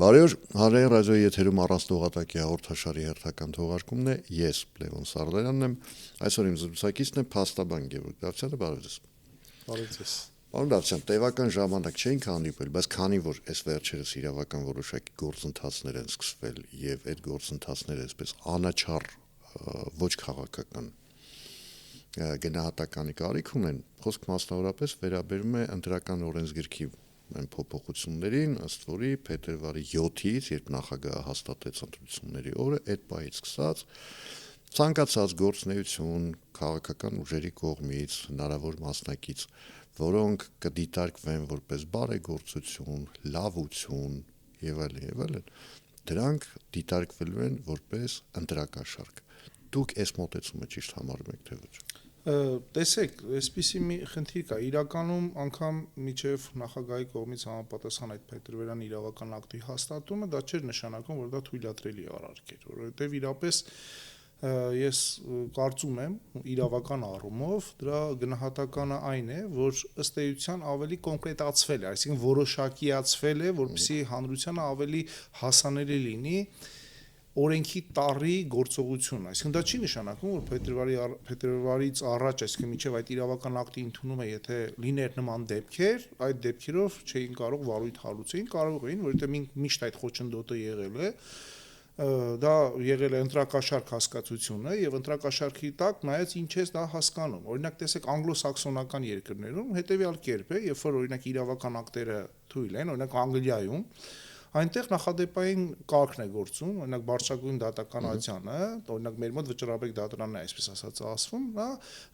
Բարի օր, Հանրային ռադիոյի եթերում առանց հաղորդաշարի հերթական թողարկումն է, ես Լևոն Սարդայանն եմ, այսօր իմ զրուցակիցն է փաստաբան Գևորգ Դավթյանը, բարև ձեզ։ Բարև ձեզ։ Պարոն Դավթյան, տևական ժամանակ չէինք հանդիպել, բայց քանի որ այս վերջերս իրավական որոշակի գործընթացներ են սկսվել եւ այդ գործընթացները այսպես անաչառ ոչ քաղաքական գնահատականի կարիք ունեն, խոսք մասնավորապես վերաբերում է ընտրական օրենսգրքի այն փոփոխություններին, ըստ որի փետրվարի 7-ից, երբ նախագահը հաստատեց ընտրությունների օրը, այդ պահից սկսած ցանկացած գործունեություն քաղաքական ուժերի կողմից, հնարավոր մասնակից, որոնք կդիտարկվեն որպես բարեգործություն, լավություն եւ այլն, դրանք դիտարկվելու են որպես ընտրակաշառք։ Դուք այս մոտեցումը ճիշտ համարում եք թե ոչ։ Տեսեք, այսպիսի մի խնդիր կա, իրականում անգամ միջև նախագահի կողմից համապատասխան այդ փետրվարյան իրավական ակտի հաստատումը դա չէր նշանակում, որ դա թույլատրելի արարք էր, որովհետև իրապես ես կարծում եմ իրավական առումով դրա գնահատականը այն է, որ ըստ էության ավելի կոնկրետացվել է, այսինքն որոշակիացվել է, որպեսզի հանրությանը ավելի հասանելի լինի օրենքի տառի գործողությունը, այսինքն դա չի նշանակում, որ փետրվարից առաջ, այսինքն մինչև այդ իրավական ակտի ընդունումը, եթե լիներ նման դեպքեր, այդ դեպքերով չէին կարող վարույթ հարուցեին, կարող էին, որովհետև միշտ այդ խոչընդոտը եղել է, դա եղել է ընտրակաշառք հասկացությունը եւ ընտրակաշառքի տակ նայած ինչ է դա հասկանում։ Օրինակ տեսեք անգլոսաքսոնական երկրներում հետեւյալ կերպ է, երբ որ օրինակ իրավական ակտերը թույլ են, օրինակ Անգլիայում այնտեղ նախադեպային կարգն է գործում, օրինակ բարձրագույն դատական ատյանը, օրինակ մեր մոտ վճռաբեկ դատարանն է, այսպես ասած, ասվում, նա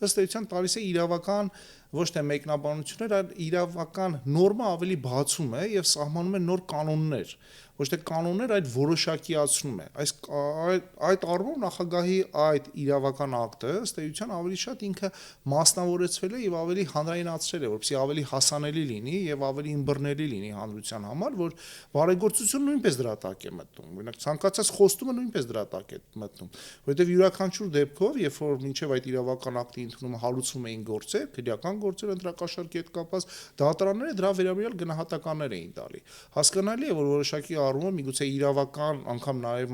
ըստ էության տալիս է իրավական ոչ թե մեկնաբանություններ, այլ իրավական նորմա ավելի բացում է եւ սահմանում է նոր կանոններ, ոչ թե կանոններ, այլ որոշակիացնում է։ Այդ առումով նախագահի այդ իրավական ակտը ըստ էության ավելի շատ ինքը մասնավորեցվել է եւ ավելի հանրայնացրել է, որպեսզի ավելի հասանելի լինի եւ ավելի ըմբռնելի լինի հանրության համար, որ բարեգործությունը նույնպես դրա տակ է մտնում։ Օրինակ ցանկացած խոստումը նույնպես դրա տակ է մտնում, որովհետեւ յուրաքանչյուր դեպքով, երբ որ մինչեւ այդ իրավական ակտի ընդունումը հարուցվում էին գործեր, քրեական գործեր ընտրակաշառքի հետ կապված, դատարանները դրա վերաբերյալ գնահատականներ էին տալի։ Հասկանալի է, որ որոշակի առումով միգուցե իրավական անգամ նաև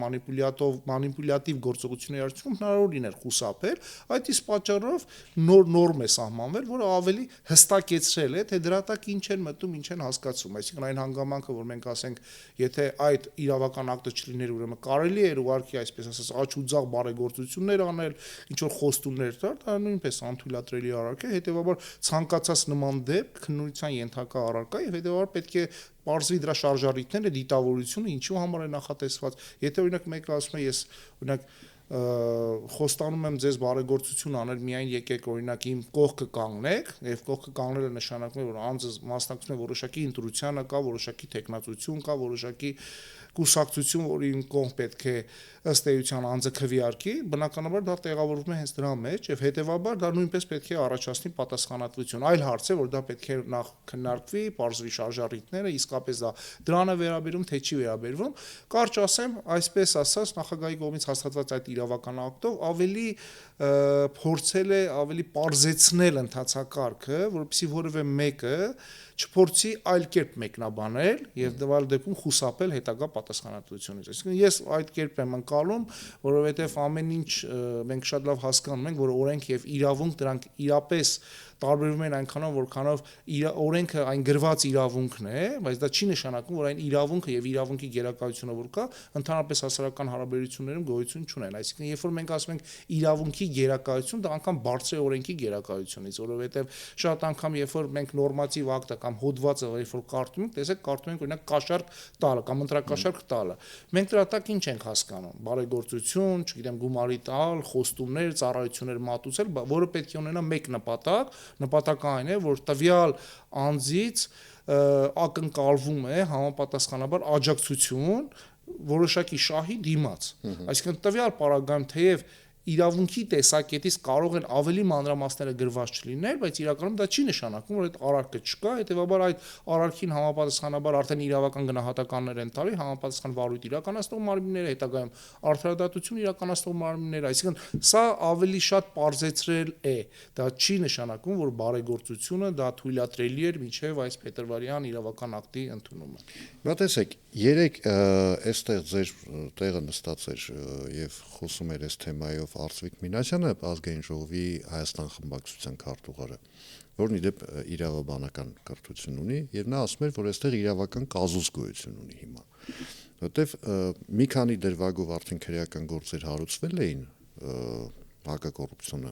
մանիպուլյատիվ գործողությունների արդյունքում հնարավոր լիներ խուսափել, այդ իսկ պատճառով նոր նորմ է սահմանվել, որը ավելի հստակեցրել է, թե դրա տակ ինչ են մտնում, ինչ են հասկացում, այսինքն այն հանգամանքը, որ մենք ասենք, եթե այդ իրավական ակտը չլիներ, ուրեմն կարելի էր ուղղակի այսպես ասած աչ ու ձախ բարեգործություններ անել, ինչ որ խոստումներ տալ, դա նույնպես անթույլատրելի արարք է, հետեւաբար ցանկացած նման դեպք քննության ենթակա առարկա եւ հետեւաբար պետք է պարզվի դրա շարժառիթները, դիտավորությունը, ինչու համար է նախատեսված։ Եթե օրինակ մեկը ասում է, ես օրինակ խոստանում եմ ձեզ բարեգործություն անել, միայն եկեք օրինակ իմ կողքը կանգնեք, եւ կողքը կանգնելը նշանակում է, որ անձը մասնակցում է որոշակի ընտրությանը, կա որոշակի տեխնացություն, կա որոշակի կուսակցություն, որ իմ կողմ պետք է ըստ էության անձը քվեարկի, բնականաբար դա տեղավորվում է հենց դրա մեջ եւ հետեւաբար դա նույնպես պետք է առաջացնի պատասխանատվություն։ Այլ հարց է, որ դա պետք է նախ քննարկվի, բարձրի շարժառիթները, իսկապես դա դրան է վերաբերում, թե չի վերաբերվում։ Կարճ ասեմ, այսպես ասած, նախագահի կողմից հաստատված այդ իրավական ակտով ավելի փորձել է ավելի պարզեցնել ընթացակարգը, որովհետեւ որևէ մեկը չփորձի այլ կերպ մեկնաբանել եւ դվալ դեպքում խուսափել հետագա պատասխանատվությունից։ Այսինքն ես այդ կերպ եմ ընկալում, որովհետեւ ամեն ինչ մենք շատ լավ հասկանում ենք, որ օրենք եւ իրավունք դրանք իրապես տարբերվում են այնքանով, որքանով օրենքը այն գրված իրավունքն է, բայց դա չի նշանակում, որ այն իրավունքը եւ իրավունքի գերակայությունը որ կա, ընդհանրապես հասարակական հարաբերություններում գոյություն չունեն։ Այսինքն, երբ որ մենք ասում ենք իրավունքի գերակայություն, դա անգամ բարձր է օրենքի գերակայությունից, որովհետեւ շատ անգամ երբ որ մենք նորմատիվ ակտը կամ հոդվածը երբ որ կարդում ենք, տեսեք, կարդում ենք օրինակ կաշառք տալը կամ ընտրակաշառք տալը։ Մենք դրա տակ ինչ ենք հասկանում։ Բարեգործություն, չգիտեմ, գումարի տալ, խոստումներ, ծառայություններ մատուցել, որը պետք է ունենա մեկ նպատակ, նպատակը այն է, որ տվյալ անձից ակնկալվում է համապատասխանաբար աջակցություն որոշակի շահի դիմաց։ Այսինքն տվյալ պարագայում թեև իրավունքի տեսակետից կարող են ավելի մանրամասները գրված չլինել, բայց իրականում դա չի նշանակում, որ այդ արարքը չկա, հետեւաբար այդ արարքին համապատասխանաբար արդեն իրավական գնահատականներ են տալի, համապատասխան վարույթ իրականացնող մարմինները, հետագայում արդարադատություն իրականացնող մարմինները, այսինքն սա ավելի շատ պարզեցրել է, դա չի նշանակում, որ բարեգործությունը դա թույլատրելի էր մինչև այս փետրվարյան իրավական ակտի ընդունումը։ Բա տեսեք, երեք այստեղ ձեր տեղը նստած էր եւ խոսում էր այս թեմայով Արծվիկ Մինասյանը, ազգային ժողովի Հայաստան խմբակցության քարտուղարը, որն իդեպ իրավաբանական կրթություն ունի, եւ նա ասում էր, որ այստեղ իրավական կազուս գոյություն ունի հիմա, որտեվ մի քանի դրվագով արդեն քրեական գործեր հարուցվել էին հակակոռուպցիոնը,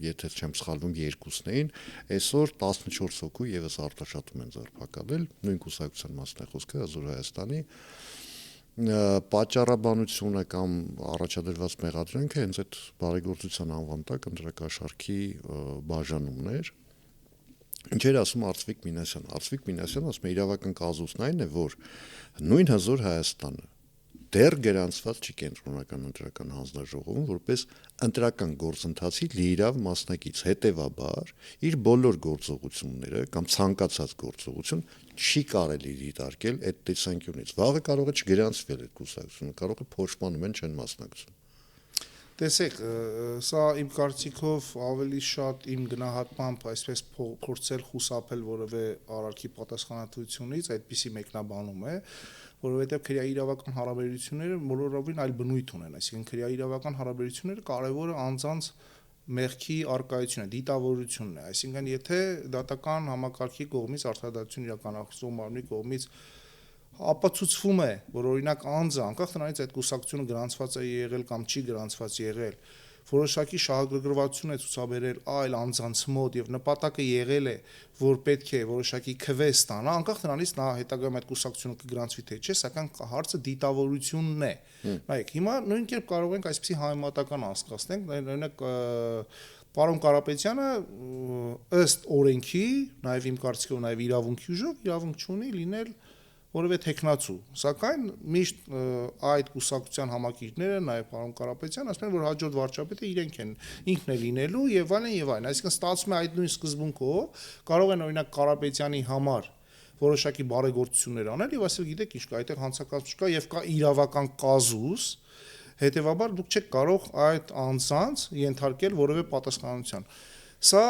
եթե չեմ սխալվում, երկուսն էին, այսօր 14 հոգու եւս արտաշատում են ձերբակալել, նույն կուսակցության մասն է խոսքը, Ազոր Հայաստանի պատճառաբանությունը կամ առաջադրված մեղադրանքը հենց այդ բարեգործության անվան տակ ընտրակաշառքի բաժանումն էր։ Ինչեր ասում Արծվիկ Մինասյանը։ Արծվիկ Մինասյանը ասում է իրավական կազուսն այն է, որ նույն Հզոր Հայաստանը դեռ գրանցված չի կենտրոնական ընտրական հանձնաժողովում որպես ընտրական գործընթացի լիիրավ մասնակից, հետևաբար իր բոլոր գործողությունները կամ ցանկացած գործողություն չի կարելի դիտարկել այդ տեսանկյունից։ Վաղը կարող է չգրանցվել այդ կուսակցությունը, կարող է փոշմանում են չեն մասնակցում։ Տեսեք, սա իմ կարծիքով ավելի շատ իմ գնահատմամբ այսպես փորձել խուսափել որևէ արարքի պատասխանատվությունից, այդպիսի մեկնաբանում է, որովհետև քրեաիրավական հարաբերությունները բոլորովին այլ բնույթ ունեն, այսինքն քրեաիրավական հարաբերությունները կարևորը անձանց մեղքի արկայությունն է, դիտավորությունն է, այսինքն եթե դատական համակարգի կողմից արդարադատություն իրականացնող մարմնի կողմից ապացուցվում է, որ օրինակ անձը անկախ նրանից այդ կուսակցությունը գրանցված է եղել կամ չի գրանցված եղել, որոշակի շահագրգռվածություն է ցուցաբերել այլ անձանց մոտ եւ նպատակը եղել է, որ պետք է որոշակի քվե ստանա, անկախ նրանից նա հետագայում այդ կուսակցությունը կգրանցվի թե չէ, սակայն հարցը դիտավորությունն է։ Նայեք, հիմա նույն կերպ կարող ենք այսպիսի համեմատական անցկացնենք, օրինակ պարոն Կարապետյանը ըստ օրենքի, նաեւ իմ կարծիքով նաեւ իրավունքի ուժով իրավունք չունի լինել որևէ տեխնացու, սակայն միշտ այդ կուսակցության համակիրները, նաև պարոն Կարապետյան, ասում են, որ հաջորդ վարչապետը իրենք են, ինքն է լինելու եւ այլն եւ այլն, այսինքն ստացվում է այդ նույն սկզբունքով կարող են օրինակ Կարապետյանի համար որոշակի բարեգործություններ անել եւ ասել, գիտեք ինչ կա, այդտեղ հանցակազմ չկա եւ կա իրավական կազուս, հետեւաբար դուք չեք կարող այդ անձանց ենթարկել որևէ պատասխանատվության։ Սա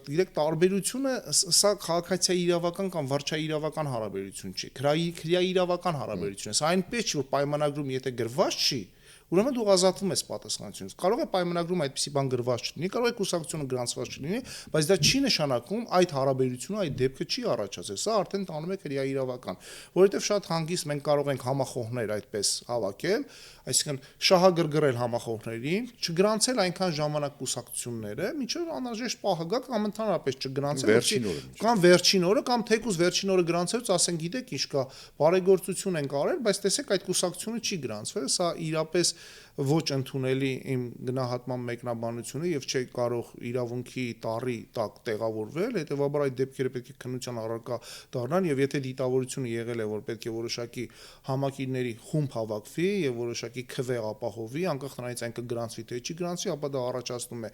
գիտեք տարբերությունը սա քաղաքացիաիրավական կամ վարչաիրավական հարաբերություն չի, քրեաիրավական հարաբերություն է, սա այնպես չի, որ պայմանագրում եթե գրված չի, ուրեմն դու ազատվում ես պատասխանատվությունից։ Կարող է պայմանագրում այդպիսի բան գրված չլինի, կարող է կուսակցությունը գրանցված չլինի, բայց դա չի նշանակում այդ հարաբերությունը այդ դեպքը չի առաջացել։ Սա արդեն տանում է քրեաիրավական, որովհետև շատ հանգիստ մենք կարող ենք համախոհներ այդպես հավաքել, այսինքն շահագրգռել համախոհներին, չգրանցել այնքան ժամանակ կուսակցությունները, մինչև անհրաժեշտ պահը գա կամ ընդհանրապես չգրանցել, կամ վերջին օրը կամ թեկուզ վերջին օրը գրանցելուց ասեն, գիտեք ինչ կա, բարեգործություն են կարել, բայց տեսեք այդ կուսակցությունը չի գրանցվել, սա իրապես ոչ ընդունելի իմ գնահատման մեկնաբանությունը եւ չի կարող իրավունքի տառի տակ տեղավորվել, հետեւաբար այդ դեպքերը պետք է քննության առարկա դառնան եւ եթե դիտավորությունը եղել է, որ պետք է որոշակի համակիրների խումբ հավաքվի եւ որոշակի քվե ապահովի, անկախ նրանից այն կգրանցվի թե չի գրանցվի, ապա դա առաջացնում է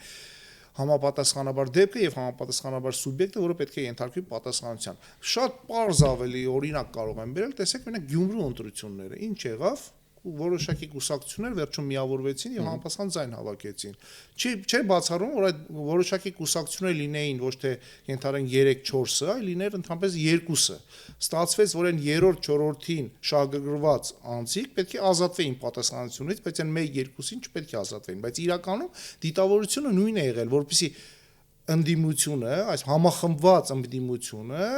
համապատասխանաբար դեպքը եւ համապատասխանաբար սուբյեկտը, որը պետք է ենթարկվի պատասխանատվության։ Շատ պարզ ավելի օրինակ կարող եմ բերել, տեսեք մենակ Գյումրու ընտրությունները, ինչ եղավ որոշակի կուսակցություններ վերջում միավորվեցին եւ համապատասխան ձայն հավաքեցին։ Չէ բացառում, որ այդ որոշակի կուսակցություններ լինեին ոչ թե ենթարենք 3-4-ը, այլ լիներ ընդհանրապես 2-ը։ Ստացվեց, որ այն 3-րդ, 4-րդին շահագրգռված անձիկ պետք է ազատվեին պատասխանատվությունից, բայց այն 1-2-ին չպետք է ազատվեին, բայց իրականում դիտավորությունը նույնն է եղել, որպեսզի ընդդիմությունը, այս համախմբված ընդդիմությունը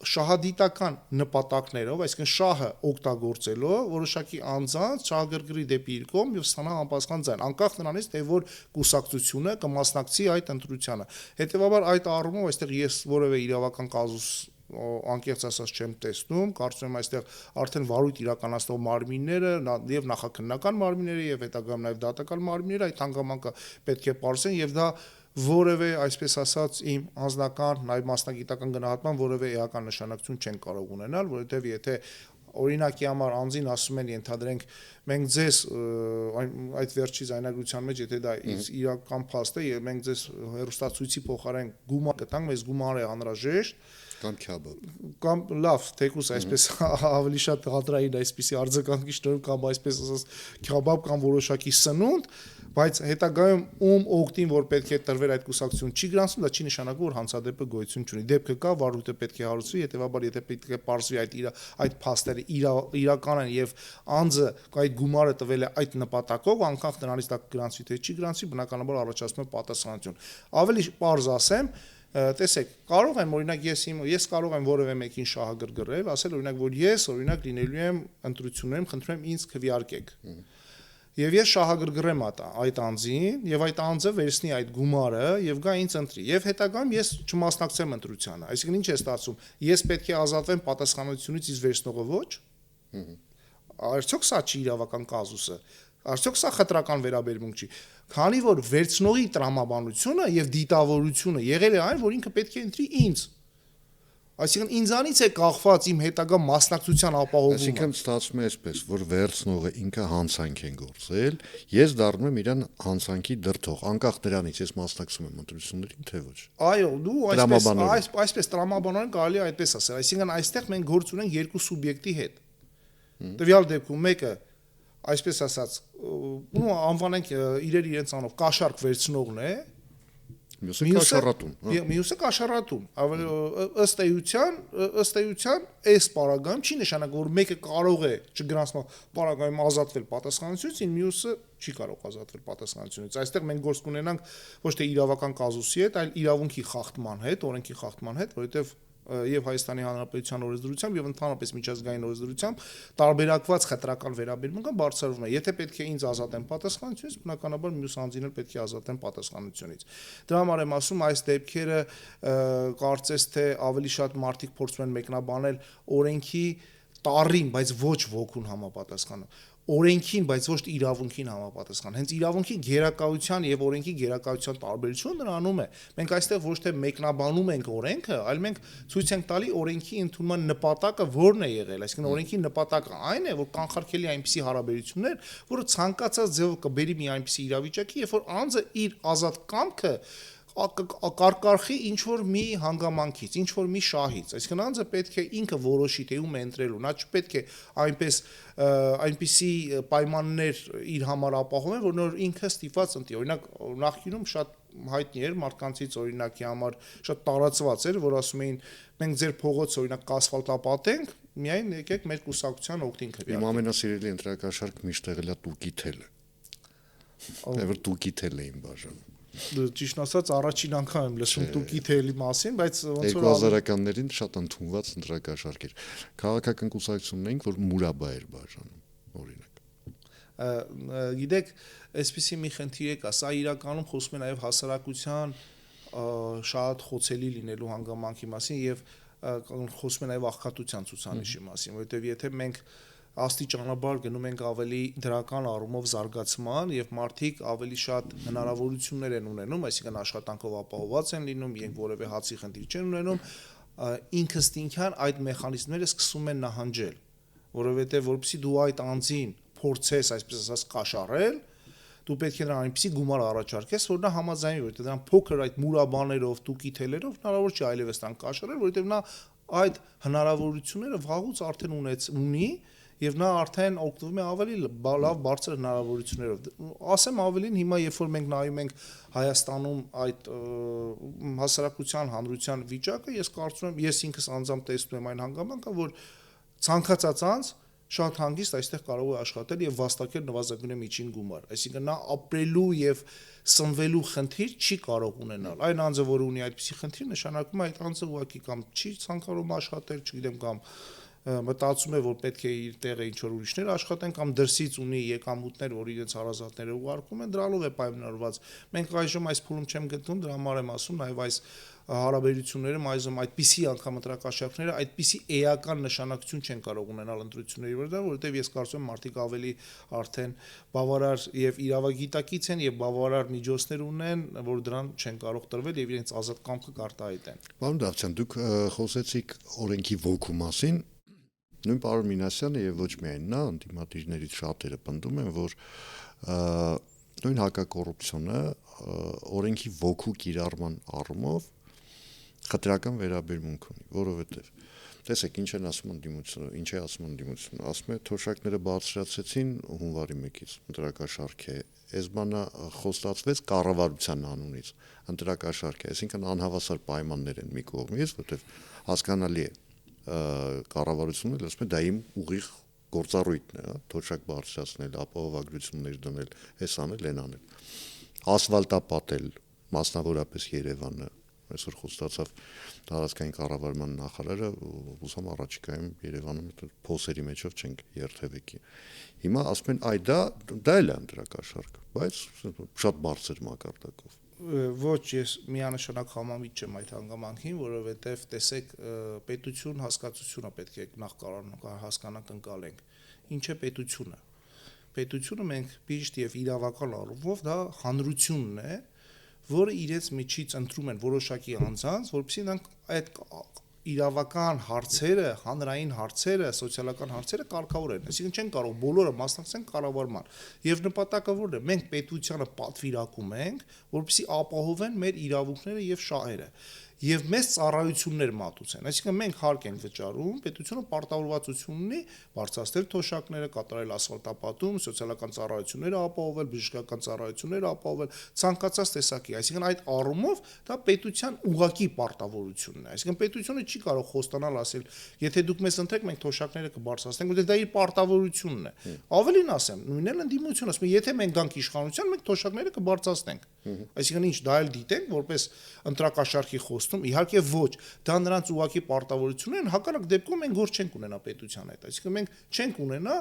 շահադիտական նպատակներով, այսինքն շահը օգտագործելով որոշակի անձանց շահագրգռի դեպի իր կողմ եւ ստանա համապատասխան ձայն, անկախ նրանից թե որ կուսակցությունը կմասնակցի այդ ընտրությանը։ Հետեւաբար այդ առումով այստեղ ես որևէ իրավական կազուս անկեղծ ասած չեմ տեսնում, կարծում եմ այստեղ արդեն վարույթ իրականացնող մարմինները եւ նախաքննական մարմինները եւ հետագայում նաեւ դատական մարմինները այդ հանգամանքը պետք է պարզեն եւ դա որևէ, այսպես ասած, իմ անձնական, նաև մասնագիտական գնահատման որևէ էական նշանակություն չեն կարող ունենալ, որովհետև եթե օրինակի համար անձին ասում են ենթադրենք մենք ձեզ այդ վերջի զայնագրության մեջ եթե դա իրական փաստ է եւ մենք ձեզ հերոստացույցի փոխարեն գումար կտանք, մեզ գումար է անհրաժեշտ կամ քյաբաբ կամ լավ թեկուս այսպես ավելի շատ հատրային այսպիսի արձագանքի շնորհիվ կամ այսպես ասած քյաբաբ կամ որոշակի սնունդ, բայց հետագայում օգտին որ պետք է տրվեր այդ կուսակցություն չի գրանցում, դա չի նշանակում որ հանցադեպը գոյություն չունի։ Դեպքը կա, վարույթը պետք է հարուցվի, հետեւաբար եթե պետք է պարզվի այդ փաստերը իրական են եւ անձը այդ գումարը տվել է այդ նպատակով, անկախ նրանից դա գրանցվի թե չի գրանցվի, բնականաբար առաջացնում է պատասխանատվություն։ Ավելի պարզ ասեմ, տեսեք, կարող եմ օրինակ ես կարող եմ որևէ մեկին շահագրգռել, ասել օրինակ որ ես օրինակ լինելու եմ ընտրություններում, խնդրում եմ ինձ քվեարկեք։ Եվ ես շահագրգռեմ այդ անձին, եւ այդ անձը վերցնի այդ գումարը եւ գա ինձ ընտրի։ Եվ հետագայում ես չմասնակցեմ ընտրությանը։ Այսինքն ինչ է ստացվում։ Ես պետք է ազատվեմ պատասխանատվությունից իս վերցնողը ոչ։ Արդյոք սա չի իրավական կազուսը։ Արդյոք սա խտրական վերաբերմունք չի։ Քանի որ վերցնողի տրամաբանությունը եւ դիտավորությունը եղել է այն, որ ինքը պետք է ընտրի ինձ։ Այսինքն ինձանից է կախված իմ հետագա մասնակցության ապահովումը։ Այսինքն ստացվում է այսպես, որ վերցնողը ինքը հանցանք են գործել, ես դառնում եմ իրան հանցանքի դրդող, անկախ դրանից ես մասնակցում եմ ընտրություններին, թե ոչ։ Այո, դու այսպես տրամաբանորեն կարելի է այդպես ասել, այսինքն այստեղ մենք գործ ունենք երկու սուբյեկտի հետ։ Տվյալ դեպքում մեկը այսպես ասած, անվանենք իրենց անով կաշառք վերցնողն է, մյուսը կաշառատուն, մյուսը կաշառատուն, ըստ էության այս պարագայում չի նշանակում որ մեկը կարող է չգրանցման պարագայում ազատվել պատասխանատվությունից, մյուսը չի կարող ազատվել պատասխանատվությունից։ Այստեղ մենք գործ կունենանք ոչ թե իրավական կազուսի հետ, այլ իրավունքի խախտման հետ, օրենքի խախտման հետ, որովհետև եւ Հայաստանի Հանրապետության օրենսդրությամբ եւ ընդհանրապես միջազգային օրենսդրությամբ տարբերակված խտրական վերաբերմունքը բարձրանում է։ Եթե պետք է ինձ ազատեն պատասխանատվությունից, բնականաբար մյուս անձին էլ պետք է ազատեն պատասխանատվությունից։ Դրա համար եմ ասում, այս դեպքերը կարծես թե ավելի շատ մարդիկ փորձում են մեկնաբանել օրենքի տառին, բայց ոչ ոգուն համապատասխանում։ Օրենքին, բայց ոչ իրավունքին համապատասխան։ Հենց իրավունքի գերակայության եւ օրենքի գերակայության տարբերությունը նրանում է։ Մենք այստեղ ոչ թե մեկնաբանում ենք օրենքը, այլ մենք ցույց ենք տալի օրենքի ընդունման նպատակը որն է եղել։ Այսինքն օրենքի նպատակը այն է, որ կանխարգելի այնպիսի հարաբերություններ, որը ցանկացած ձևով կբերի մի այնպիսի իրավիճակի, երբ որ անձը իր ազատ կամքը կարկարխի ինչ որ մի հանգամանքից, ինչ որ մի շահից, այսինքն անձը պետք է ինքը որոշի թե ում է ընտրելու, նա չպետք է այնպիսի պայմաններ իր համար ապահովել, որ նոր ինքը ստիպված ընտրի։ Օրինակ նախկինում շատ հայտնի էր մարդկանցից օրինակի համար շատ տարածված էր, որ ասում էին մենք ձեր փողոցը օրինակ կասֆալտապատենք, միայն եկեք մեր կուսակցության օգտին քվեարկենք։ Իմ ամենասիրելի ընտրակաշարք միշտ եղել է տուկի թելը։ Որ տուկի թել էին բաժանում։ Ճիշտ ասած առաջին անգամ եմ լսում տուկի թելի մասին, բայց ոնց որ 2000-ականներին շատ ընդունված ընտրակաշարք էր։ Քաղաքական կուսակցությունն էին, որ մուրաբա էր բաժանում, օրինակ։ Գիտեք, այսպեսի մի խնդիր կա, սա իրականում խոսում է նաև հասարակության շատ խոցելի լինելու հանգամանքի մասին եւ խոսում է նաև աղքատության ցուցանիշի մասին, որովհետեւ եթե մենք աստիճանաբար գնում ենք ավելի դրական առումով զարգացման եւ մարդիկ ավելի շատ հնարավորություններ են ունենում, այսինքն աշխատանքով ապահովված են լինում, իրենք որևէ հացի խնդիր չեն ունենում, ինքնստինքյան այդ մեխանիզմները սկսում են նահանջել, որովհետեւ որպեսզի դու այդ անձին փորձես, այսպես ասած, կաշառել, դու պետք է նրան այնպեսի գումար առաջարկես, որ նա համաձայնի, որովհետեւ նրան փոքր այդ մուրաբաներով, տուկի թելերով հնարավոր չի այլևս տան կաշառել, որովհետեւ նա այդ հնարավորությունները վաղուց արդեն ունի եւ նա արդեն օգտվում է ավելի լավ բարձր հնարավորություններով։ Ասեմ ավելին, հիմա երբ որ մենք նայում ենք Հայաստանում այդ հասարակության հանրության վիճակը, ես կարծում եմ, ես ինքս անձամբ տեսնում եմ այն հանգամանքը, որ ցանկացած անձ շատ հանգիստ այստեղ կարող է աշխատել եւ վաստակել նվազագույն միջին գումար։ Այսինքն նա ապրելու եւ սնվելու խնդիր չի կարող ունենալ։ Այն անձը, որ ունի այդպիսի խնդիր, նշանակում է այդ անձը ուղղակի կամ չի ցանկանում աշխատել, չգիտեմ, կամ մտածում է, որ պետք է իր տեղը ինչ որ ուրիշներ աշխատեն կամ դրսից ունի եկամուտներ, որ իրենց հարազատները ուղարկում են, դրանով է պայմանավորված։ Մենք այժմ այս փուլում չեմ գտնում, դրա համար եմ ասում, նաև այս հարաբերություններում այժմ այդպիսի անգամ ընտրակաշառքները այդպիսի էական նշանակություն չեն կարող ունենալ ընտրությունների վրա, որովհետև ես կարծում եմ մարդիկ ավելի արդեն բավարար եւ իրավագիտակից են եւ բավարար միջոցներ ունեն, որ դրան չեն կարող տրվել եւ իրենց ազատ կամքը կարտահայտեն։ Պարոն Դավթյան, դուք խոսեցիք օրենքի ոգու մասին, Նույն պարոն Մինասյանը եւ ոչ միայն նա, անդիմադիրներից շատերը պնդում են, որ նույն հակակոռուպցիոնը օրենքի ոգու կիրառման առումով խտրական վերաբերմունք ունի, որովհետեւ տեսեք ինչ են ասում ընդդիմությունը, ինչ է ասում ընդդիմությունը, ասում է թոշակները բարձրացեցին հունվարի 1-ից, ընտրակաշարք է, այս բանը խոստացվեց կառավարության անունից, ընտրակաշարք է, այսինքն անհավասար պայմաններ են մի կողմից, որովհետեւ հասկանալի է կառավարությունը ասում է դա իմ ուղիղ գործառույթն է, թոշակ բարձրացնել, ապահովագրություններ դնել, այս անել, այն անել, ասֆալտապատել, մասնավորապես Երևանը այսօր խոստացավ տարածքային կառավարման նախարարը, ուսամ առաջիկայում Երևանում փոսերի մեջով չենք երթևեկի։ Հիմա ասում են, այ դա էլ է ընտրակաշարք, բայց շատ բարձր մակարդակով։ Ոչ, ես միանշանակ համամիջ չեմ այդ հանգամանքին, որովհետև տեսեք, պետություն հասկացությունը պետք է նախ հասկանանք ընկալենք։ Ինչ է պետությունը։ Պետությունը մենք ճիշտ եւ իրավական առումով դա հանրությունն է, որը իրենց միջից ընտրում են որոշակի անձանց, որովհետեւ նրանք այդ իրավական հարցերը, հանրային հարցերը, սոցիալական հարցերը կարգավորեն։ Այսինքն չեն կարող բոլորը մասնակցեն կառավարման։ Եվ նպատակը որն է։ Մենք պետությանը պատվիրակում ենք, որպեսզի ապահովեն մեր իրավունքները եւ շահերը։ Եվ մեծ ծառայություններ մատուցեն։ Այսինքն մենք հարկ ենք վճարում, պետությունը պարտավորվածություն ունի բարձրացնել թոշակները, կատարել ասֆալտապատում, սոցիալական ծառայությունները ապահովել, բժշկական ծառայությունները ապահովել, ցանկացած տեսակի։ Այսինքն այդ առումով դա պետության ուղղակի պարտավորությունն է։ Այսինքն պետությունը չի կարող խոստանալ ասել, եթե դուք մեզ ընտրեք, մենք թոշակները կբարձրացնենք, որտեղ դա իր պարտավորությունն է։ Ավելին ասեմ, նույնն էլ ընդդիմությունը ասում է, եթե մենք գանք իշխանության, մենք թոշակները կբարձրացնենք։ Այսինքն ինչ, դա էլ դիտենք որպես ընտրակաշարքի խոստում, իհարկե ոչ, դա նրանց ուղղակի պարտավորությունն են, հակառակ դեպքում մենք գործ չենք ունենա պետության հետ, այսինքն մենք չենք ունենա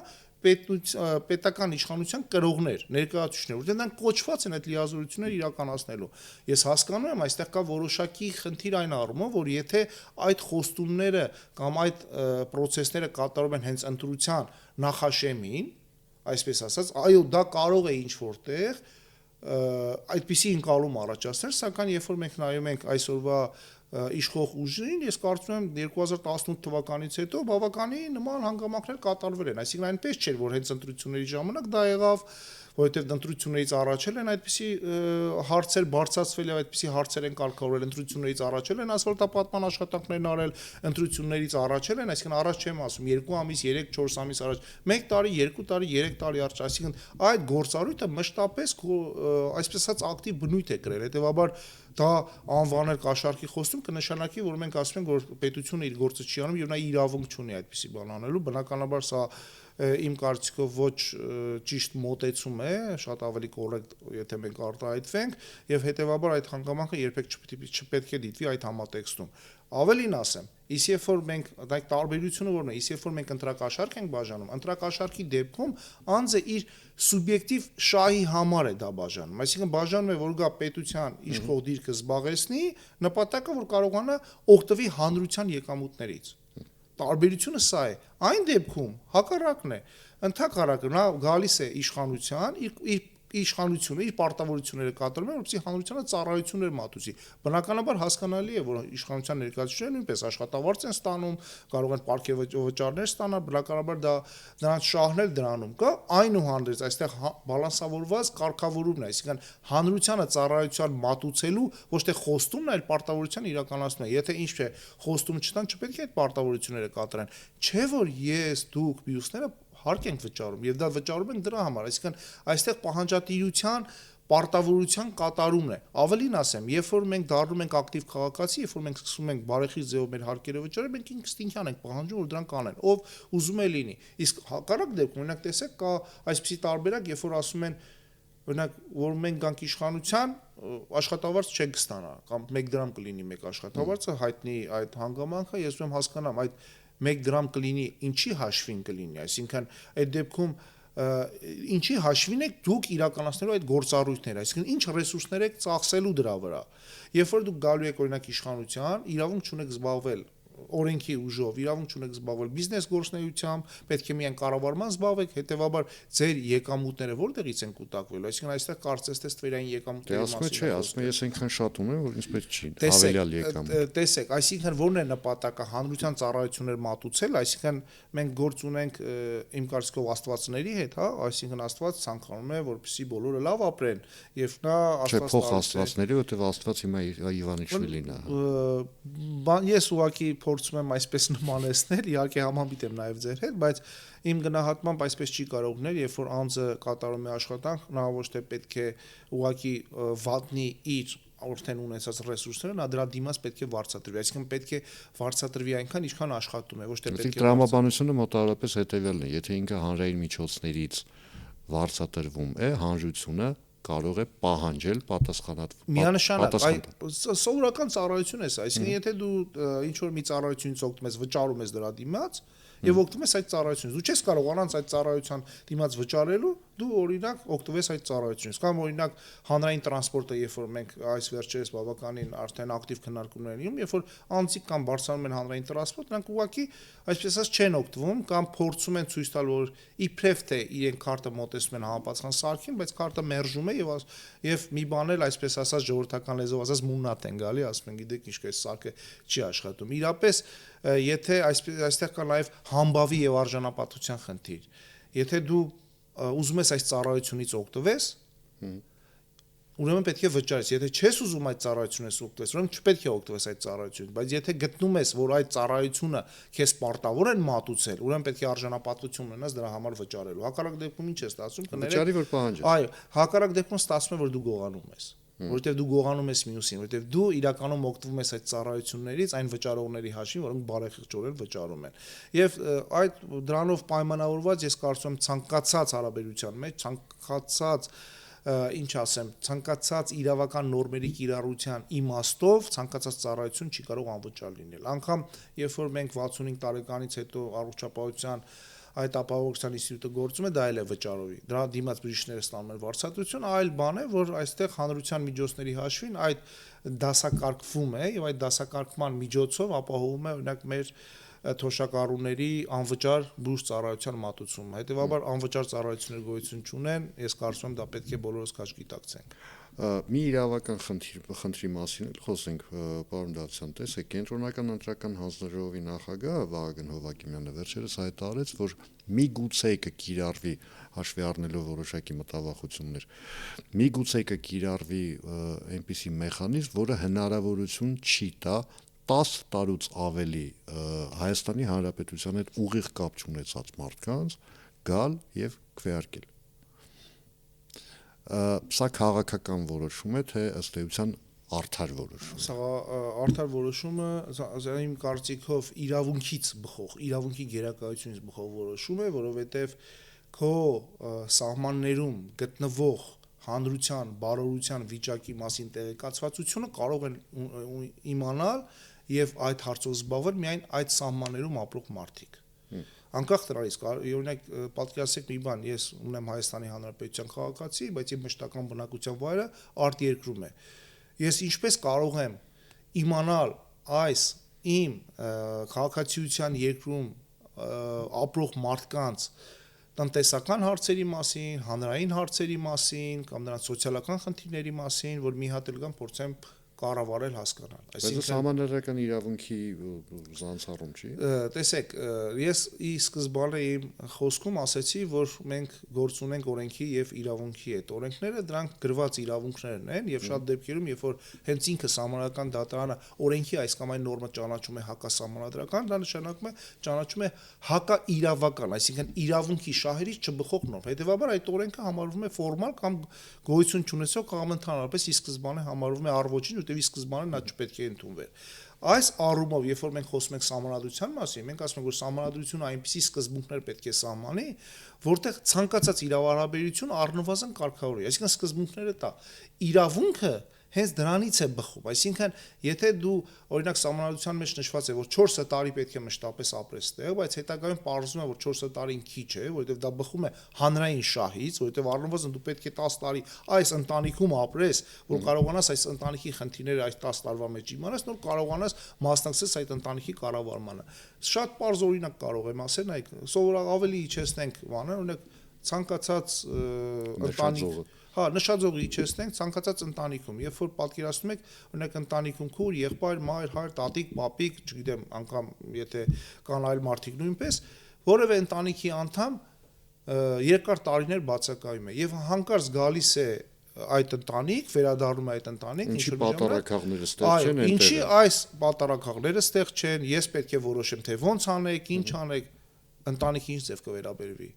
պետական իշխանության կրողներ, ներկայացուցիչներ, որտեղ նրանք կոչված են այդ լիազորությունները իրականացնելու։ Ես հասկանում եմ, այստեղ կա որոշակի խնդիր այն առումով, որ եթե այդ խոստումները կամ այդ process-ները կատարում են հենց ընտրության նախաշեմին, այսպես ասած, այո, դա կարող է ինչ որտեղ այդպիսի ընկալում առաջացնել, սակայն երբ որ մենք նայում ենք այսօրվա իշխող ուժին, ես կարծում եմ 2018 թվականից հետո բավականին նման հանգամանքներ կատարվել են, այսինքն այնպես չէր, որ հենց ընտրությունների ժամանակ դա եղավ, որովհետև ընտրություններից առաջել են այդպիսի հարցեր բարձրացվել եւ այդպիսի հարցեր են կարգավորել, ընտրություններից առաջել են ասֆալտապատման աշխատանքներն արել, ընտրություններից առաջել են, այսինքն առաջ չեմ ասում 2 ամիս, 3-4 ամիս առաջ, 1 տարի, 2 տարի, 3 տարի առաջ, այսինքն այդ գործառույթը մշտապես այսպես ասած ակտիվ բնույթ է կրել, հետեւաբար դա անվանել կաշառքի խոստում կնշանակի, որ մենք ասում ենք, որ պետությունը իր գործը չի անում եւ նա իրավունք չունի այդպիսի բան անելու, բնականաբար սա իմ կարծիքով ոչ ճիշտ մոտեցում է, շատ ավելի կոռեկտ, եթե մենք արտահայտվենք եւ հետեւաբար այդ հանգամանքը երբեք չպետք է դիտվի այդ համատեքստում։ Ավելին ասեմ, իսկ երբ որ մենք այդ տարբերությունը որն է, իսկ երբ որ մենք ընտրակաշառք ենք բաժանում, ընտրակաշառքի դեպքում անձը իր սուբյեկտիվ շահի համար է դա բաժանում, այսինքն բաժանում է, որ գա պետության իշխող դիրքը զբաղեցնի, նպատակը որ կարողանա օգտվի հանրության եկամուտներից։ Տարբերությունը սա է։ Այն դեպքում հակառակն է, ընդհակառակը նա գալիս է իշխանության, իշխանությունը իր պարտավորությունները կատարում է, որպեսզի հանրությանը ծառայություններ մատուցի։ Բնականաբար հասկանալի է, որ իշխանության ներկայացուցիչները նույնպես աշխատավարձ են ստանում, կարող են պարգևվճարներ ստանալ, բնականաբար դա նրանց շահն էլ դրանում կա, այնուհանդերձ այստեղ բալանսավորված կարգավորումն է, այսինքն հանրությանը ծառայության մատուցելու ոչ թե խոստումն է, այլ պարտավորության իրականացումն է։ Եթե ինչ չէ, խոստում չտան, չպետք է այդ պարտավորությունները կատարեն։ Չէ որ ես, դուք, մյուսները հարկ ենք վճարում եւ դա վճարում ենք դրա համար, այսինքն այստեղ պահանջատիրության պարտավորության կատարումն է։ Ավելին ասեմ, երբ որ մենք դառնում ենք ակտիվ քաղաքացի, երբ որ մենք սկսում ենք բարեխիղճ ձևով մեր հարկերը վճարել, մենք ինստինկտիվորեն ենք պահանջում, որ դրանք անեն, ով ուզում է լինի։ Իսկ հակառակ դեպքում, օրինակ տեսեք, կա այսպիսի տարբերակ, երբ որ ասում են, օրինակ, որ մենք գանք իշխանության, աշխատավարձ չենք ստանա, կամ 1 դրամ կլինի մեկ աշխատավարձը, հայտնի այդ հանգամանքը, ես ուզում հասկանամ այդ 1 դրամ կլինի, ինչի հաշվին կլինի, այսինքն այդ դեպքում ինչի հաշվին եք դուք իրականացնելու այդ գործառույթները, այսինքն ինչ ռեսուրսներ եք ծախսելու դրա վրա։ Երբ որ դուք գալու եք օրինակ իշխանության, իրավունք չունեք զբաղվել օրենքի ուժով իրավունք չունեք զբաղվել բիզնես գործունեությամբ, պետք է միայն կառավարման զբաղվեք, հետեւաբար ձեր եկամուտները որտեղից են կուտակվելու, այսինքն այստեղ կարծես թե ստվերային եկամուտների մասին է, ասում եմ, ես այնքան շատ ունեմ, որ ինձ պետք չի հավելյալ եկամուտ։ Տեսեք, այսինքն որն է նպատակը հանրության ծառայություններ մատուցել, այսինքն մենք գործ ունենք իմ կարծիքով աստվածների հետ, հա, այսինքն Աստված ցանկանում է, որպեսզի բոլորը լավ ապրեն, եւ նա Աստված փոխ աստվածների, որտեղ Աստված հիմա Իվանիշվիլին է։ Ես ուղղակի փորձում եմ այսպես նմանեցնել, իհարկե համամիտ եմ նաև ձեր հետ, բայց իմ գնահատմամբ այսպես չի կարող լինել, երբ որ անձը կատարում է աշխատանք, նա ոչ թե պետք է ուղղակի վատնի իր արդեն ունեցած ռեսուրսները, նա դրա դիմաց պետք է վարձատրվի, այսինքն պետք է վարձատրվի այնքան, ինչքան աշխատում է, ոչ թե պետք է տրամաբանությունը մոտավորապես հետևյալն է, եթե ինքը հանրային միջոցներից վարձատրվում է, հանրությունը կարող է պահանջել պատասխանատվություն։ Միանշանակ, սովորական ծառայություն է սա, այսինքն եթե դու ինչ որ մի ծառայությունից օգտվում ես, վճարում ես դրա դիմաց եւ օգտվում ես այդ ծառայությունից, դու չես կարող առանց այդ ծառայության դիմաց վճարելու, դու օրինակ օգտվես այդ ծառայությունից, կամ օրինակ հանրային տրանսպորտը, երբ որ մենք այս վերջերս բավականին արդեն ակտիվ քննարկումներ ունենք, երբ որ անձիկ կամ բարձրանում են հանրային տրանսպորտ, նրանք ուղղակի այսպես ասած չեն օգտվում կամ փորձում են ցույց տալ, որ իբրև թե իրենք քարտը մոտեցնում են համապատասխան սարքին, բայց քարտը մերժում է եւ մի բան էլ այսպես ասած ժողովրդական լեզվով ասած մուննատ են գալի, ասում են գիտեք ինչ կես սարքը չի աշխատում։ Իրապես եթե այստեղ կա նաեւ համբավի եւ արժանապատվության խնդիր, եթե դու ուզում ես այս ծառայությունից օգտվես, ուրեմն պետք է վճարես, եթե չես ուզում այդ ծառայությունից օգտվես, ուրեմն չպետք է օգտվես այդ ծառայությունից, բայց եթե գտնում ես, որ այդ ծառայությունը քեզ պարտավոր են մատուցել, ուրեմն պետք է արժանապատվություն ունենաս դրա համար վճարելու։ Հակառակ դեպքում ինչ է ստացվում, վճարի որ պահանջես։ Այո, հակառակ դեպքում ստացվում է, որ դու գողանում ես, որովհետև դու գողանում ես մյուսին, որովհետև դու իրականում օգտվում ես այդ ծառայություններից այն վճարողների հաշվին, որոնք բարեխիղճորեն վճարում են։ Եվ այդ դրանով պայմանավորված ես կարծում եմ ցանկացած հարաբերության մեջ, ցանկացած իրավական նորմերի կիրառության իմաստով ցանկացած ծառայություն չի կարող անվճար լինել։ Անկամ երբ որ մենք 65 տարեկանից հետո առողջապահության այդ ապահովության ինստիտուտը գործում է, դա էլ է վճարովի։ Դրա դիմաց բժիշկները ստանում են վարձատրություն, այլ բան է, որ այստեղ հանրության միջոցների հաշվին այդ դասակարգվում է եւ այդ դասակարգման միջոցով ապահովում է օրինակ մեր թոշակառուների անվճար բուժ ծառայության մատուցումը։ Հետևաբար անվճար ծառայություններ գոյություն չունեն, ես կարծում եմ դա պետք է բոլորս քաշ գիտակցենք։ Մի իրավական խնդրի մասին խոսենք, պարոն Դավթյան, տեսեք, Կենտրոնական ընտրական հանձնաժողովի նախագահ Վահագն Հովակիմյանը վերջերս հայտարարեց, որ միգուցե կկիրառվի, հաշվի առնելով որոշակի մտավախություններ, միգուցե կկիրառվի այնպիսի մեխանիզմ, որը հնարավորություն չի տա 10 տարուց ավելի Հայաստանի Հանրապետության հետ ուղիղ կապ չունեցած մարդկանց գալ եւ քվեարկել։ Սա քաղաքական որոշում է, թե ըստ էության արդար որոշում։ Սա արդար որոշումը իմ կարծիքով իրավունքից բխող, իրավունքի գերակայությունից բխող որոշում է, որովհետև քո սահմաններում գտնվող հանրության բարօրության վիճակի մասին տեղեկացվածությունը կարող են իմանալ եւ այդ հարցով զբաղվել միայն այդ սահմաններում ապրող մարդիկ։ Անկախ դրանից, օրինակ պատկերացրեք մի բան, ես ունեմ Հայաստանի Հանրապետության քաղաքացի, բայց իմ մշտական բնակության վայրը արտերկրում է։ Ես ինչպես կարող եմ իմանալ այս իմ քաղաքացիության երկրում ապրող մարդկանց տնտեսական հարցերի մասին, հանրային հարցերի մասին կամ նրանց սոցիալական խնդիրների մասին, որ մի հատ էլ կամ փորձեմ կառավարել, հասկանալ։ Այսինքն համանդրական իրավունքի զանցառում չի։ Տեսեք, ես ի սկզբանե իմ խոսքում ասացի, որ մենք գործ ունենք օրենքի եւ իրավունքի հետ։ Օրենքները դրանք գրված իրավունքներն են եւ շատ դեպքերում, երբ որ հենց ինքը Սահմանադրական դատարանը օրենքի այս կամ այն նորմը ճանաչում է հակասահմանադրական, դա նշանակում է ճանաչում է հակաիրավական, այսինքն իրավունքի շահերից չբխող նորմ։ Հետևաբար այդ օրենքը համարվում է ֆորմալ կամ գոյություն չունեցող կամ ընդհանրապես ի սկզբանե համարվում է առողջին, որտեղ ի սկզբանե նա չպետք է ընդունվեր։ Այս առումով, երբ որ մենք խոսում ենք սահմանադրության մասին, մենք ասում ենք, որ սահմանադրությունը այնպիսի սկզբունքներ պետք է սահմանի, որտեղ ցանկացած իրավահարաբերություն առնվազն կարգավորվի, այսինքն սկզբունքները տա։ Իրավունքը հենց դրանից է բխում, այսինքն եթե դու օրինակ սահմանադրության մեջ նշված է որ 4 տարի պետք է մշտապես ապրես տեղ, բայց հետագայում պարզվում է որ 4 տարին քիչ է, որովհետև դա բխում է հանրային շահից, որովհետև առնվազն դու պետք է 10 տարի այս ընտանիքում ապրես, որ կարողանաս այս ընտանիքի խնդիրները այս 10 տարվա մեջ իմանաս, նոր կարողանաս մասնակցես այդ ընտանիքի կառավարմանը։ Շատ պարզ օրինակ կարող եմ ասել, նայեք, սովորաբար ավելի իջեցնենք բանը, օրինակ ցանկացած ընտանիք, նշաձողը իջեցնենք ցանկացած ընտանիքում, երբ որ պատկերացնում եք, օրինակ ընտանիքում քույր, եղբայր, մայր, հայր, տատիկ, պապիկ, չգիտեմ, անգամ եթե կան այլ մարդիկ նույնպես, որևէ ընտանիքի անդամ երկար տարիներ բացակայում է եւ հանկարծ գալիս է այդ ընտանիք, վերադառնում է այդ ընտանիք, ինչի պատարակաղները ստեղ չեն, ինչի այս պատարակաղները ստեղ չեն, ես պետք է որոշեմ թե ոնց անեք, ինչ անեք, ընտանիքի ինչ ձև կվերաբերվի։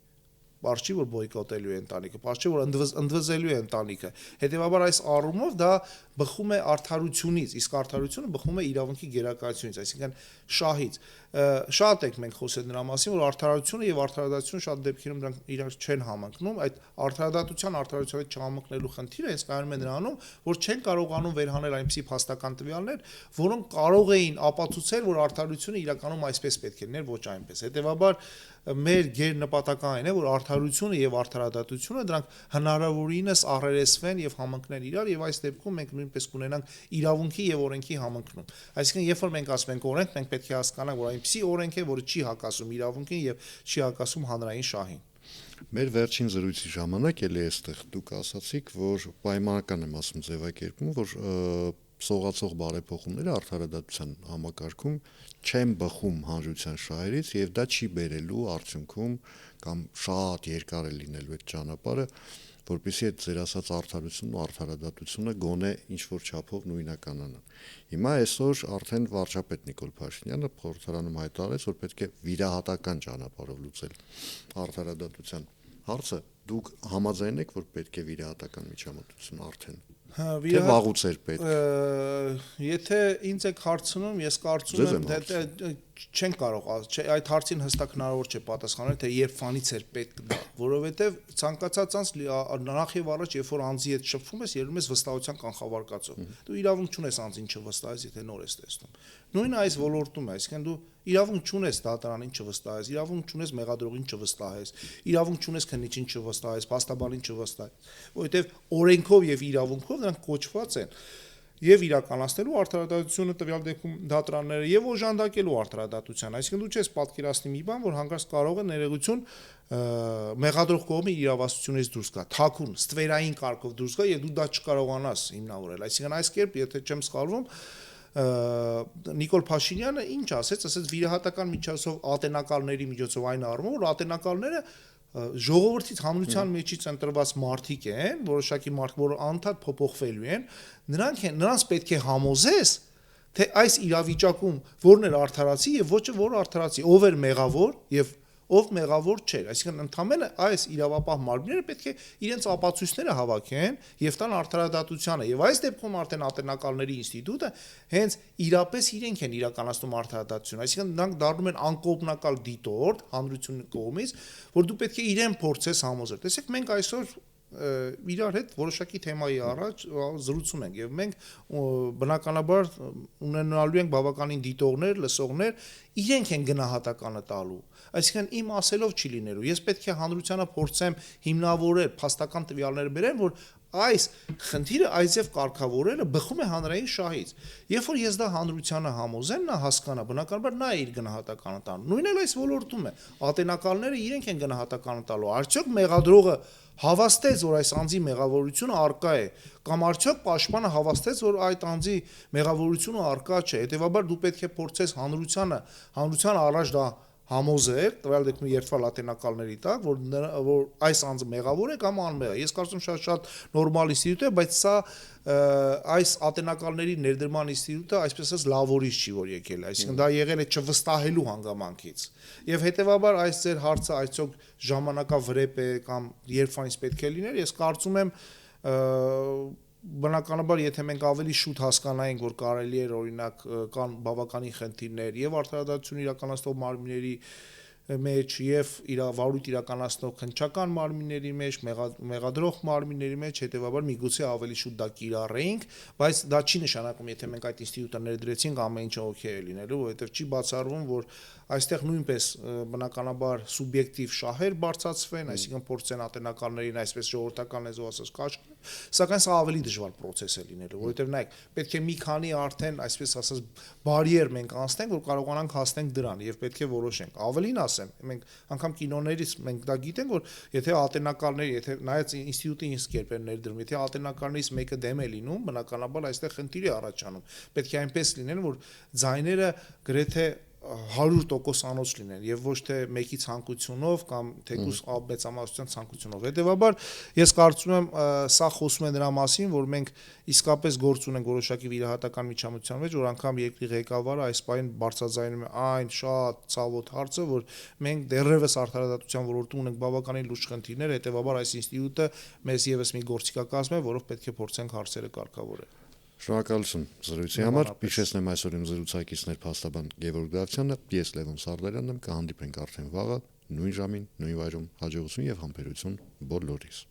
Պարզ չի որ բոյկոտելու է ընտանիքը, պարզ չի որ ընդվզելու է ընտանիքը։ Հետևաբար այս առումով դա բխում է արդարությունից, իսկ արդարությունը բխում է իրավունքի գերակայությունից, այսինքն շահից։ Շատ ենք մենք խոսել նրա մասին, որ արդարությունը եւ արդարադատությունը շատ դեպքերում դրանք իրար չեն համընկնում, այդ արդարադատության արդարության չհամընկնելու խնդիրը հենց կայանում է նրանում, որ չեն կարողանում վերհանել այնպիսի փաստական տվյալներ, որոնք կարող էին ապացուցել, որ արդարությունը իրականում այսպես պետք է լիներ, ոչ այնպես։ Հետևաբար մեր գերնպատակը այն է, որ արդարությունը եւ արդարադատությունը դրանք հնարավորինս աղերեսվեն եւ համընկնեն իրար եւ այս դեպքում մենք նույնպես կունենանք իրավունքի եւ օրենքի համընկնում։ Այսինքն երբ որ մենք ասում ենք օրենք, մենք պետք է հասկանանք, որ այնպիսի օրենք է, որը չի հակասում իրավունքին եւ չի հակասում հանրային շահին։ Մեր վերջին զրույցի ժամանակ էլի այստեղ դուք ասացիք, որ պայմանական եմ ասում ձևակերպում, որ սողացող բարեփոխումները արդարադատության համակարգում չեն բխում հանրության շահերից եւ դա չի բերելու արդյունքում կամ շատ երկար է լինելու այդ ճանապարհը, որպեսզի այդ ձեր ասած արդարությունն ու արդարադատությունը գոնե ինչ որ չափով նույնականանան։ Հիմա այսօր արդեն վարչապետ Նիկոլ Փաշինյանը խորհրդարանում հայտարարեց, որ պետք է վիրահատական ճանապարհով լուծել արդարադատության հարցը։ Դուք համաձայն եք, որ պետք է վիրահատական միջամտություն արդեն Թե վաղուց էր պետք։ Եթե ինձ եք հարցնում, ես կարծում եմ, թե չեն կարող, այդ հարցին հստակ հնարավոր չէ պատասխանել, թե երբվանից էր պետք դա, որովհետև ցանկացած անձ նախ եւ առաջ, երբ որ անձի հետ շփվում ես, երում ես վստահության կանխավարկածով։ Դու իրավունք չունես անձին չվստահես, եթե նոր ես տեսնում։ Նույնը այս ոլորտում է, այսինքն դու իրավունք չունես դատարանին չվստահես, իրավունք չունես մեղադրողին չվստահես, իրավունք չունես քննիչին չվստահես, փաստաբանին չվստահես, որովհետև օրենքով եւ իրավունքով դրանք կոչված են եւ իրականացնելու արդարադատությունը տվյալ դեպքում դատարանները եւ օժանդակելու արդարադատության, այսինքն դու չես պատկերացնի մի բան, որ հանկարծ կարող է ներեգություն մեղադրող կողմի իրավասությունից դուրս գա, թաքուն, ստվերային կարգով դուրս գա եւ դու դա չկարողանաս հիմնավորել, այսինքն այս կերպ եթե չեմ սխալվում Նիկոլ Փաշինյանը ինչ ասեց վիրահատական միջոցով ատենակալների միջոցով այն առումով, որ ատենակալները ժողովրդից հանրության մեջից ընտրված մարդիկ են, որոշակի մարդիկ, որ անդադ փոփոխվելու են, նրանց պետք է համոզես, թե այս իրավիճակում որն էր արդարացի եւ ոչը որ արդարացի, ով էր մեղավոր եւ ով մեղավոր չէր, այսինքն ընդամենը այս իրավապահ մարմինները պետք է իրենց ապացույցները հավաքեն եւ տան արդարադատությանը եւ այս դեպքում արդեն ատենակալների ինստիտուտը հենց իրապես իրենք են իրականացնում արդարադատություն, այսինքն նրանք դառնում են անկողմնակալ դիտորդ հանրությունի կողմից, որ դու պետք է իրեն փորձես համոզել։ Տեսեք, մենք այսօր իրար հետ որոշակի թեմայի առաջ զրուցում ենք եւ մենք բնականաբար ունենալու ենք բավականին դիտողներ, լսողներ, իրենք են գնահատականը տալու։ Այսինքն իմ ասելով չի լինելու։ Ես պետք է հանրությանը փորձեմ հիմնավորել, փաստական տվյալներ բերեմ, որ այս խնդիրը այսև կարգավորելը բխում է հանրային շահից։ Երբ որ ես դա հանրությանը համոզեմ, նա հասկանա, բնականաբար նա իր գնահատականը տան։ Նույնն էլ այս ոլորտում է։ Ատենակալները իրենք են գնահատականը տալու։ Արդյոք մեղադրողը հավաստեց, որ այս անձի մեղավորությունը արկա է, կամ արդյոք պաշտպանը հավաստեց, որ այդ անձի մեղավորությունը արկա չէ։ Հետևաբար դու պետք է փորձես հանրության առաջ դա համոզել, տվյալ դեպքում երբալ ատենակալների տակ, որ այս անձը մեղավոր է կամ անմեղ է։ Ես կարծում եմ շատ նորմալ ինստիտուտ է, բայց սա այս ատենակալների ներդրման ինստիտուտը այսպես ասած լավորից չի որ եկել, այսինքն դա եղել է չվստահելու հանգամանքից։ Եվ հետևաբար այս ձեր հարցը այսօք ժամանակավրեպ է կամ երբվանից պետք է լիներ, ես կարծում եմ բնականաբար եթե մենք ավելի շուտ հասկանայինք, որ կարելի է օրինակ կան բավականին խնդիրներ եւ արդարադատություն իրականացնող մարմինների մեջ եւ վարույթ իրականացնող քննչական մարմինների մեջ, մեղադրող մարմինների մեջ, հետեւաբար միգուցե ավելի շուտ դա կիրառեինք, բայց դա չի նշանակում, եթե մենք այդ ինստիտուտը ներդրեցինք, ամեն ինչը օքեյ է լինելու, որովհետեւ չի բացառվում, որ այստեղ նույնպես բնականաբար սուբյեկտիվ շահեր բարձրացվեն, այսինքն փորձեն ատենակալներին այսպես ժողովրդական լեզվով ասած կաշկել, սակայն սա ավելի դժվար process է լինելու, որովհետեւ նայեք, պետք է մի քանի արդեն այսպես ասած բարիեր մենք անցնենք, որ կարողանանք հասնենք դրան եւ պետք է որոշենք։ Ավելին ասեմ, մենք անգամ կինոներից մենք դա գիտենք, որ եթե ատենակալների, եթե նայած ինստիտուտի ինչ կերպ են ներդրում, եթե ատենակալներից մեկը դեմ է լինում, բնականաբար այստեղ խնդիր է առաջանում։ Պետք է այնպես լինեն, որ ձայները գրեթե 100% անոց լինեն եւ ոչ թե մեկի ցանկությունով կամ թեկուզ մեծամասնության ցանկությունով։ Հետեւաբար ես կարծում եմ սա խոսում է դրա մասին, որ մենք իսկապես գործ ունենք որոշակի վիրահատական միջամտության մեջ, որ անգամ երկրի ղեկավարը այս պայն բարձրաձայնում է այն շատ ցավոտ հարցը, որ մենք դեռևս արդարադատության ոլորտում ունենք բավականին լուրջ խնդիրներ, հետեւաբար այս ինստիտուտը մեզ եւս մի գործիքակազմ է, որով պետք է փորձենք հարցերը կարգավորել։ Շնորհակալություն զրույցի համար։ Հիշեցնեմ այսօր իմ զրուցակիցներ փաստաբան Գևորգ Դավթյանը, ես Լևոն Սարդարյանն եմ, կհանդիպենք արդեն վաղը նույն ժամին, նույն վայրում, հաջողություն եւ համբերություն բոլորիս։